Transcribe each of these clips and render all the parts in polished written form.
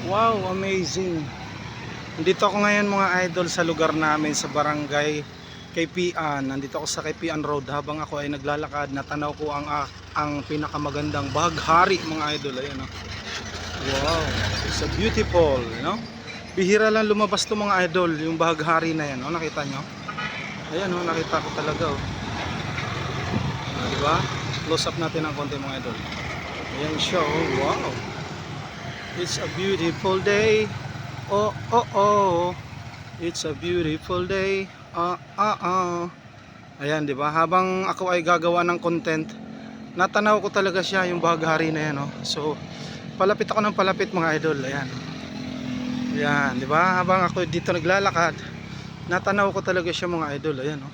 Wow, amazing. Nandito ako ngayon mga idol sa lugar namin sa barangay Kaypian. Nandito ako sa Kaypian Road habang ako ay naglalakad. Natanaw ko ang pinakamagandang bahaghari mga idol. Ayun, oh. Wow, it's a beautiful, you know? Bihira lang lumabas to mga idol, yung bahaghari na yan, oh. Nakita nyo? Ayan, oh, nakita ko talaga, oh. Diba? Close up natin ng konti mga idol. Ayan siya, oh. Wow. It's a beautiful day. Oh, oh, oh. It's a beautiful day. Ayan, di ba? Habang ako ay gagawa ng content, natanaw ko talaga siya yung bahaghari na yan, oh. So, palapit ako ng palapit mga idol. Ayan. Ayan, di ba? Habang ako dito naglalakad, natanaw ko talaga siya mga idol. Ayan, oh.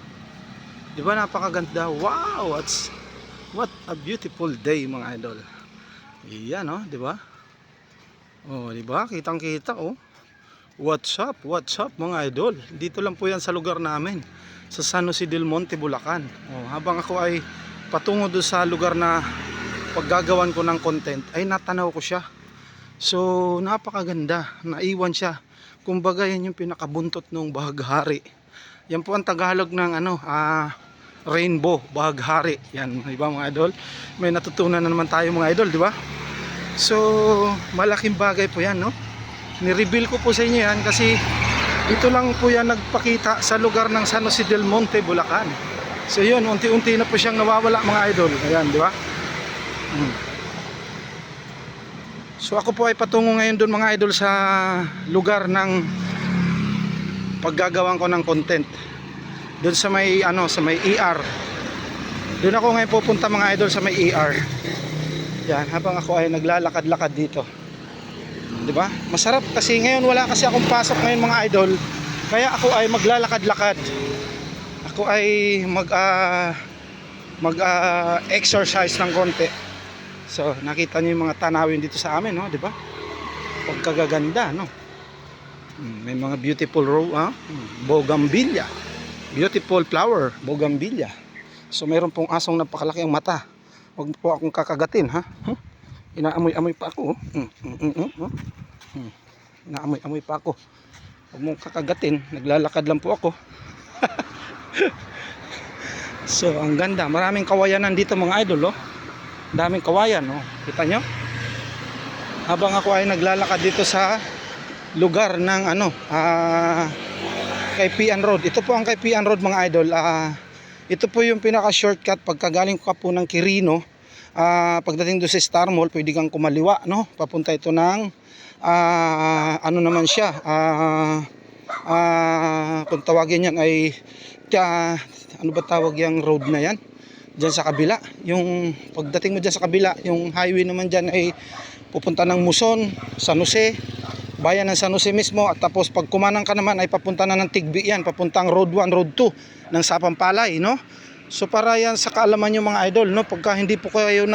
Di ba? Napakaganda. Wow, what a beautiful day mga idol. Ayan, oh, di ba? Oh, di ba? Kitang-kita, oh. What's up mga idol? Dito lang po 'yan sa lugar namin, sa San Jose del Monte, Bulacan. Oh, habang ako ay patungo doon sa lugar na paggagawan ko ng content, ay natanaw ko siya. So, napakaganda. Naiwan siya. Kumbaga, yan yung pinakabuntot ng bahaghari. Yan po ang Tagalog ng rainbow, bahaghari. Yan, di ba mga idol? May natutunan na naman tayo mga idol, di ba? So, malaking bagay po yan, no? Ni-reveal ko po sa inyo yan kasi dito lang po yan nagpakita sa lugar ng San Jose del Monte, Bulacan. So yun, unti-unti na po siyang nawawala mga idol. Ayan, di ba? So ako po ay patungo ngayon doon mga idol sa lugar ng paggagawan ko ng content. Doon sa may sa may ER. Doon ako ngayon pupunta mga idol sa may ER. Yan, habang ako ay naglalakad-lakad dito. 'Di ba? Masarap kasi ngayon wala kasi akong pasok ngayon mga idol. Kaya ako ay maglalakad-lakad. Ako ay exercise ng konti. So, nakita niyo yung mga tanawin dito sa amin, no, 'di ba? Pagkagaganda, no. May mga beautiful bougainvillea. Beautiful flower, bougainvillea. So, mayroon pong asong napakalaki ang mata. Huwag po akong kakagatin, ha? Inaamoy-amoy pa ako. Inaamoy-amoy pa ako. Huwag mong kakagatin. Naglalakad lang po ako. So, ang ganda. Maraming kawayanan dito mga idol, oh. Daming kawayan, oh. Kita nyo? Habang ako ay naglalakad dito sa lugar ng Kaypian Road. Ito po ang Kaypian Road mga idol. Ito po yung pinaka-shortcut pagkagaling ko po ng Quirino. Pagdating doon sa Star Mall, pwede kang kumaliwa, no? Papunta ito ng ano naman siya, kung tawagin yan ay ano ba tawag yung road na yan? Diyan sa kabila. Yung pagdating mo diyan sa kabila, yung highway naman diyan ay pupunta ng Muson, San Jose, bayan ng San Jose mismo, at tapos pag kumanang ka naman ay papunta na ng Tigbi yan, papuntang Road 1, Road 2 ng Sapampalay, no? So para yan sa kaalaman nyo mga idol, no? Pagka hindi po kayo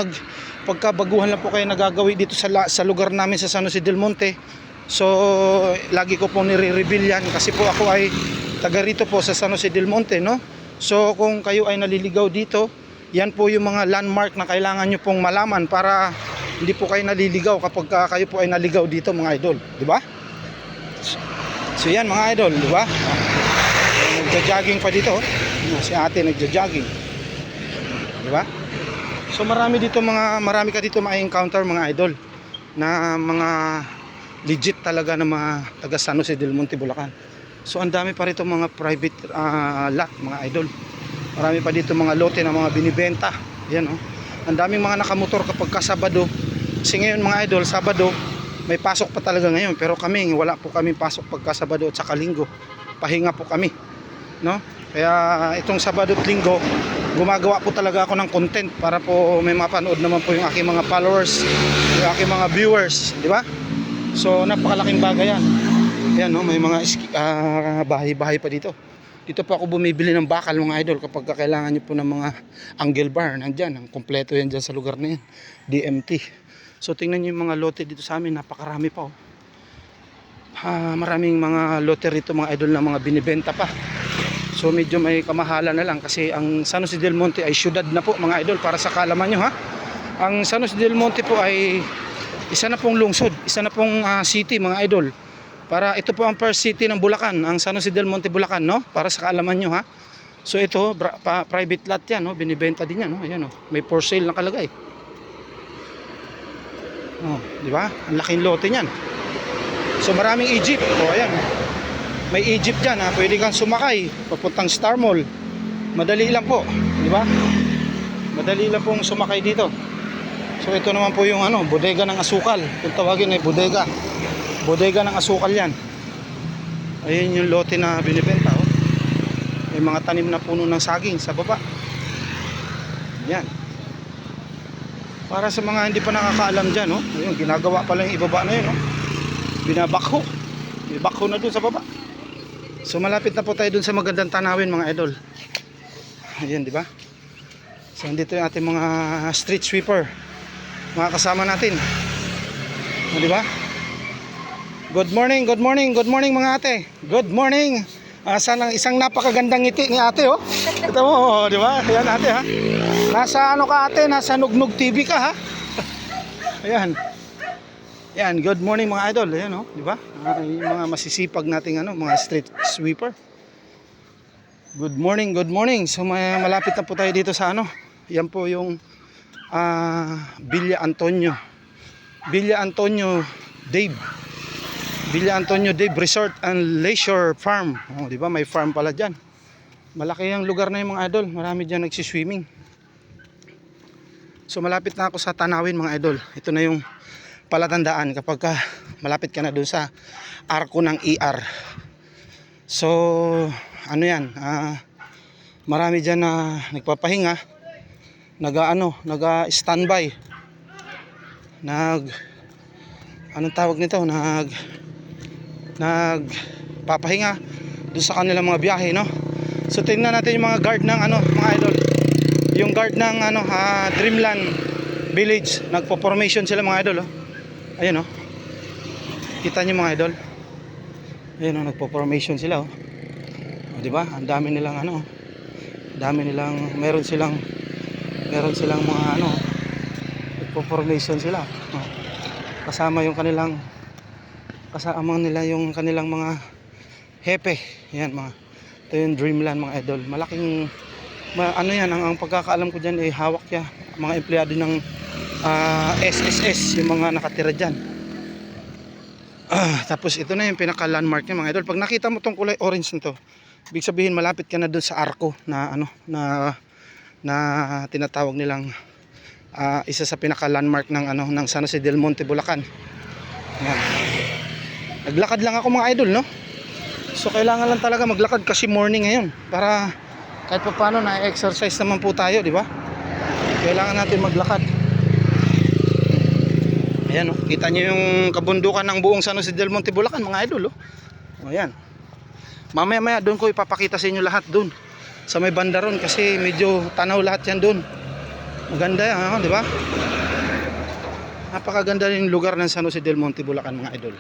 pagkabaguhan lang po kayo nagagawi dito sa lugar namin sa San Jose del Monte. So lagi ko po nire-reveal yan kasi po ako ay taga rito po sa San Jose del Monte, no? So kung kayo ay naliligaw dito, yan po yung mga landmark na kailangan nyo pong malaman para hindi po kayo naliligaw kapag kayo po ay naligaw dito mga idol, di ba? So yan mga idol, di ba? Nagja-jogging pa dito, oh. Si ate nagja-jogging, di ba? So marami ka dito ma-encounter mga idol na mga legit talaga na mga taga San Jose del Monte, Bulacan. So ang dami pa rito mga private lot mga idol. Marami pa dito mga lote na mga binibenta. Yan, oh. Ang daming mga nakamotor kapag Sabado. Kasi ngayon mga idol, Sabado may pasok pa talaga ngayon, pero kami wala po kami pasok pagka Sabado at saka Linggo. Pahinga po kami, no? Kaya itong Sabado at Linggo, gumagawa po talaga ako ng content para po may mapanood naman po yung aking mga followers, yung aking mga viewers, di ba? So napakalaking bagay yan. Yan, no? May mga bahay-bahay pa dito. Dito po ako bumibili ng bakal mga idol kapag kailangan nyo po ng mga angle bar. Nandyan, ang kompleto yan dyan sa lugar na yan, DMT. So tingnan nyo yung mga lote dito sa amin, napakarami pa, oh. Maraming mga lote rito mga idol na mga binibenta pa. So medyo may kamahalan na lang kasi ang San Jose del Monte ay syudad na po mga idol, para sa kaalaman nyo, ha. Ang San Jose del Monte po ay Isa na pong lungsod, isa na pong city mga idol. Para ito po ang first city ng Bulacan, ang San Jose del Monte, Bulacan, no? Para sa kaalaman nyo, ha. So ito, private lot yan, no? Binibenta din yan, no? Ayan, no? May for sale nakalagay. Oh, di ba? Ang laking lote niyan. So maraming Egypt. Oh, ayan. May Egypt diyan, ha. Pwede kang sumakay papuntang Star Mall. Madali lang po, di ba? Madali lang pong sumakay dito. So ito naman po yung bodega ng asukal. Kung tawagin ay bodega. Bodega ng asukal yan. Ayun yung lote na binibenta, oh. May mga tanim na puno ng saging sa baba. Yan. Para sa mga hindi pa nakakaalam dyan, oh. Ayun, ginagawa pa lang yung ibaba na yun, oh. Binabakho. May bakho na dun sa baba. So malapit na po tayo dun sa magandang tanawin mga idol. Ayan, di ba? So andito yung ating mga street sweeper, mga kasama natin. O, di ba? Good morning, good morning, good morning mga ate. Good morning. Sana isang napakagandang ngiti ni ate, oh. Ito mo, oh, di ba? Ayan ate, ha. Nasa ano ka ate? Nasa Nugnog TV ka, ha? Ayan. Ayan, good morning mga idol. Ayan, oh, di ba? Yung mga masisipag nating mga street sweeper. Good morning, good morning. So malapit na po tayo dito sa Yan po yung Villa Antonio. Villa Antonio Dave. Villa Antonio Dave Resort and Leisure Farm. Oh, di ba? May farm pala diyan. Malaki ang lugar na yung mga idol. Marami diyan nagsi-swimming. So malapit na ako sa tanawin mga idol. Ito na yung palatandaan kapag malapit ka na doon sa arko ng ER. So yan, marami diyan na nagpapahinga, nag-standby. Anong tawag nito? Nagpapahinga doon sa kanilang mga biyahe, no? So tingnan natin yung mga guard ng mga idol. Yung guard ng Dreamland Village, nagpo-formation sila mga idol, oh. Ayun, oh. Kita niyo mga idol. Ayun, oh, nagpo-formation sila, oh. O, di ba? Ang dami nilang meron silang mga nagpo-formation sila. Oh. Kasama nila yung kanilang mga hepe. Yan ito yung Dreamland mga idol. Malaking yan, ang pagkakaalam ko diyan ay hawak ya mga empleyado ng SSS, yung mga nakatira diyan. Tapos ito na yung pinaka landmark niya mga idol. Pag nakita mo tong kulay orange nito, ibig sabihin malapit ka na doon sa arko na tinatawag nilang isa sa pinaka landmark ng San Jose del Monte, Bulacan. Yan. Naglakad lang ako mga idol, no? So kailangan lang talaga maglakad kasi morning ngayon para kahit pa paano na-exercise naman po tayo, di ba? Kailangan natin maglakad. Ayan, oh. Kita nyo yung kabundukan ng buong San Jose del Monte, Bulacan mga idol, oh. Ayan. Mamaya doon ko ipapakita sa inyo lahat doon sa may banda ron kasi medyo tanaw lahat yan doon. Maganda yan, di ba? Napakaganda rin yung lugar ng San Jose del Monte, Bulacan mga idol.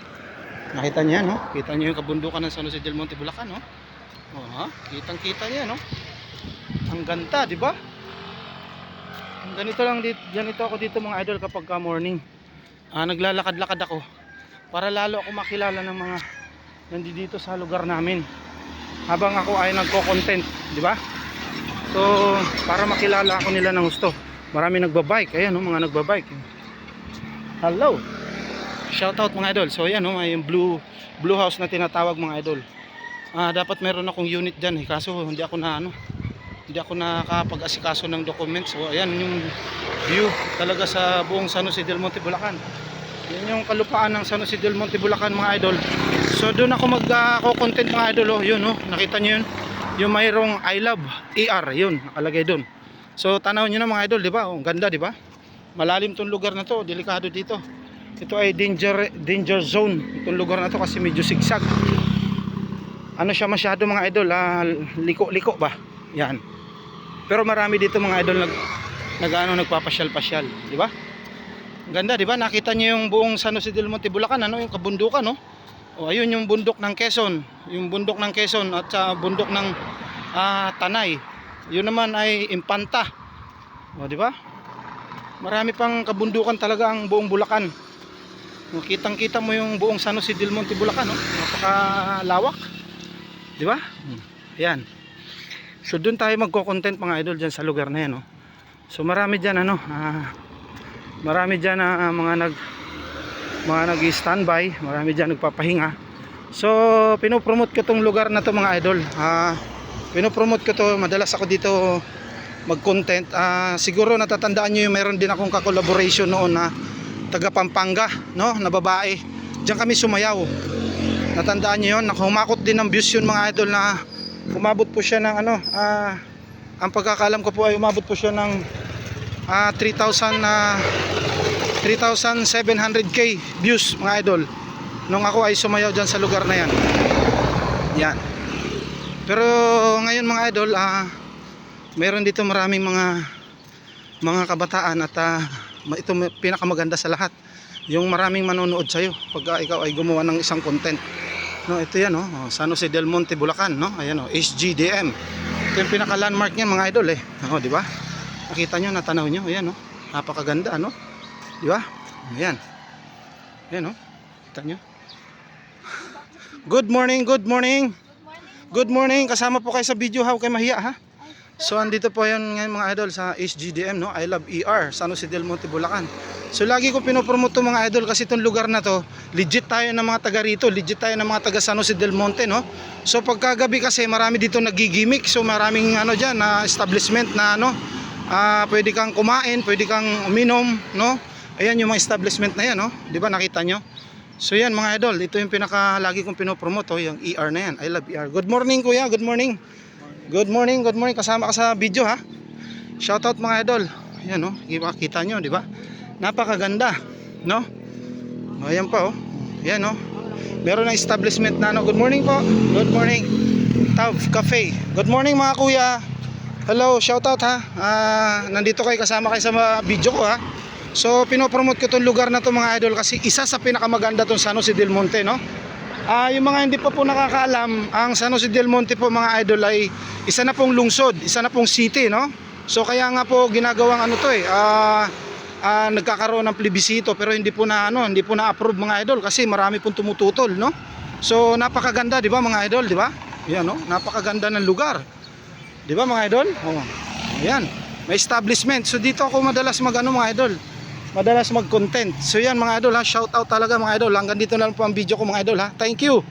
Nakita niyo yan, no? Kita niyo yung kabundukan ng San Jose del Monte, Bulacan, no? Oh, ha? Kitang-kita niyo, no? Ang ganda, di ba? Ganito lang ganito ako dito mga idol kapag morning. Naglalakad-lakad ako para lalo ako makilala ng mga nandito sa lugar namin. Habang ako ay nagko-content, di ba? So, para makilala ako nila ng gusto. Marami nagbabike, ayan, no, mga nagbabike. Hello. Shoutout mga idol. So ayan, no, may blue house na tinatawag mga idol. Dapat meron akong unit diyan, kaso hindi ako nakakapag-asikaso ng documents. So ayan yung view talaga sa buong San Jose del Monte, Bulacan. Yan yung kalupaan ng San Jose del Monte, Bulacan mga idol. So doon ako mag-content mga idol, oh. Yun, oh, nakita niyo yun. Yung mayroong I love ER, yun nakalagay doon. So tanaw niyo na mga idol, di ba? Oh, ganda, di ba? Malalim tong lugar na to, delikado dito. Ito ay danger zone itong lugar na to kasi medyo sigsag. Siya masyado mga idol, liko-liko ba? Yan. Pero marami dito mga idol nagpapasyal-pasyal, di ba? Ganda, di ba? Nakita niyo yung buong San Jose del Monte, Bulacan, yung kabundukan, no? O ayun yung bundok ng Quezon, at sa bundok ng Tanay. Yun naman ay Impanta. O, di ba? Marami pang kabundukan talaga ang buong Bulacan. Kitang-kita mo yung buong San Jose del Monte, Bulacan, no? Napakalawak. Di ba? Ayan. So doon tayo magko-content mga idol diyan sa lugar na 'yan, no. So marami diyan marami diyan mga nag-standby, marami diyan nagpapahinga. So pino-promote ko tong lugar na to mga idol. Pino-promote ko to, madalas ako dito mag-content. Siguro natatandaan niyo yung meron din akong ka-collaboration noon na taga Pampanga, no, na babae. Diyan kami sumayaw. Natandaan niyo 'yon? Humakot din ng views yun mga idol, na umabot po siya ng ang pagkakalam ko po ay umabot po siya ng 3,700k views mga idol nung ako ay sumayaw diyan sa lugar na yan. Yan. Pero ngayon mga idol, meron dito maraming mga kabataan at ito pinakamaganda sa lahat, yung maraming manonood sa iyo pag ikaw ay gumawa ng isang content, no. Ito yan, San Jose del Monte, Bulacan, no. Ayan, SGDM. Ito yung pinaka landmark niyan mga idol, di ba? Nakita nyo, natanaw nyo, ayan, napakaganda, no, di ba? Ayan, ayan, kita nyo. Good morning, good morning, good morning. Kasama po kayo sa video, huwag kayo mahiya, ha. So andito po yan ngayon mga idol sa SGDM, no? I Love ER, San Jose del Monte, Bulacan. So lagi ko pinopromote to mga idol kasi itong lugar na to, legit tayo ng mga taga rito, legit tayo ng mga taga San Jose del Monte, no? So pagkagabi kasi marami dito nagigimik, so maraming diyan na establishment na pwede kang kumain, pwede kang uminom, no? Ayan yung mga establishment na yan, no? Di ba nakita nyo? So yan mga idol, ito yung pinaka lagi kong pinopromote, yung ER na yan, I Love ER. Good morning kuya, good morning. Good morning, good morning. Kasama ka sa video, ha. Shoutout mga idol. Ayan, kita nyo, di ba? Napakaganda, no? Ayan pa, Ayan, meron na establishment na, Good morning po. Good morning. Tav Cafe. Good morning mga kuya. Hello, shoutout, ha. Nandito kayo, kasama kayo sa video ko, ha. So pinopromote ko tong lugar na to mga idol kasi isa sa pinakamaganda tong San Jose del Monte, no? Yung mga hindi pa po nakakaalam, ang San Jose del Monte po mga idol ay isa na pong lungsod, isa na pong city, no? So kaya nga po ginagawang nagkakaroon ng plebisito, pero hindi po na approve mga idol kasi marami pong tumututol, no? So napakaganda, di ba mga idol, di ba? Yan, napakaganda ng lugar. Di ba mga idol? Ayan, may establishment. So dito ako madalas mga idol, madalas mag-content. So yan mga idol, ha, shout out talaga mga idol. Hanggang dito na lang po ang video ko mga idol, ha. Thank you.